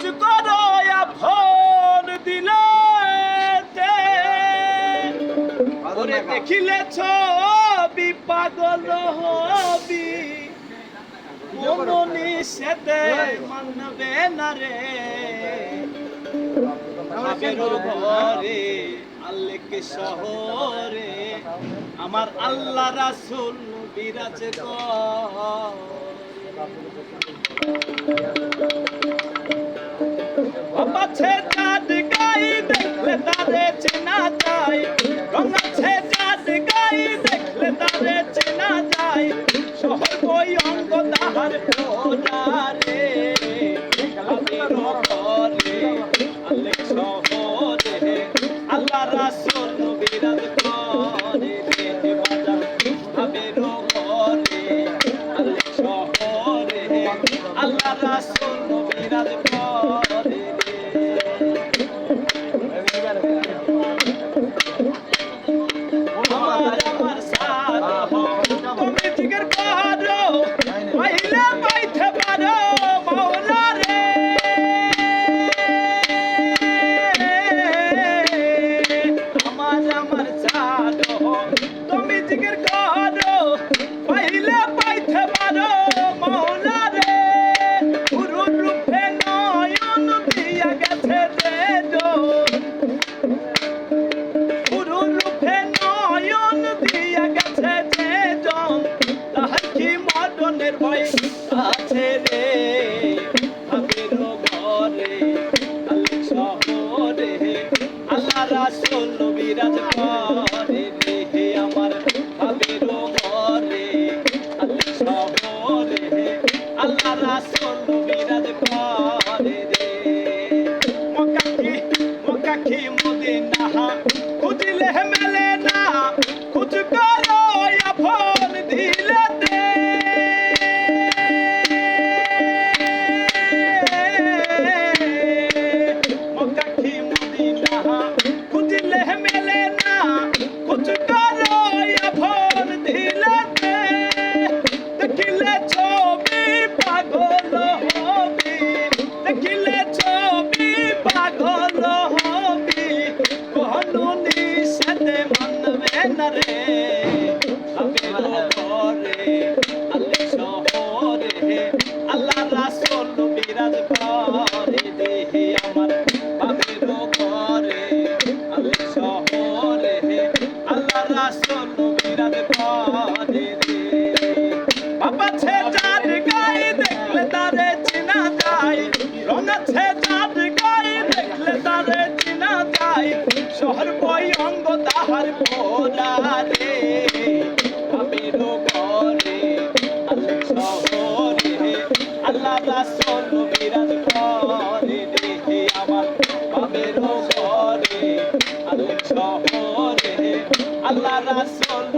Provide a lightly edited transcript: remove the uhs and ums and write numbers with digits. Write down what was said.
খোঁজ করো আপন দিলে ওরে দেখিলে ছবি পাগল হবি কোনো নিষেধে মানবে না রে ভাবেরও ঘরে আল্লেখ শহরে আমার আল্লাহ রাসূল বিরাজ বাবাছে চাঁদ গাই দেখলে তারে চেনা যায় রঙাছে চাঁদ গাই দেখলে তারে চেনা যায় শহর কই অঙ্গ তাহার পোড়ারে ভাবেরও ঘরে আল্লেখ শহরে আল্লাহ রাসূল বিরাজ করে রে বাজার ভাবেরও ঘরে আল্লেখ শহরে আল্লাহ রাসূল বিরাজ করে আমার সাথ তুমি জিগর করো পাইলে পাইতে পারো মাওলা রে আমার সাথ তুমি জিগর করো পাইলে পাইতে পারো মাওলা রে পুরুর রূপে নয়ন দিয়া গেছে রে পুরুর রূপে নয়ন দিয়া গেছে যে তাহার কি মরণের ভয় আছে রে ভাবেরও ঘরে আল্লেখ শহরে আল্লাহ রাসূল বিরাজ করে রে আমার ভাবেরও ঘরে আল্লেখ শহরে আল্লাহ রাসূল বিরাজ করে রে মক্কা মদিনা খুঁজলে মেলে না খুঁজ করো আপন দিলে মক্কা মদিনা খুঁজলে মেলে না খুঁজ করো আপন দিলে দেখিলে ছবি পাগল হবি দেখিলে ছবি পাগল হবি কোনো নিষেধে মানবে না রে ভাবেরও ঘরে আল্লেখ শহরে আল্লাহ রাসূল বিরাজ করে রে আমার ভাবেরও ঘরে আল্লেখ শহরে আল্লাহ রাসূল বিরাজ করে রে বাবাছে চাঁদ গাই দেখলে তারে চেনা যায় রঙাছে চাঁদ গাই দেখলে তারে চেনা যায় শহর কই অঙ্গ তাহার পোড়া রে ভাবেরও ঘরে আল্লেখ শহরে আল্লাহ রাসূল বিরাজ করে রে আমার ভাবেরও ঘরে আল্লেখ শহরে আল্লাহ রাসূল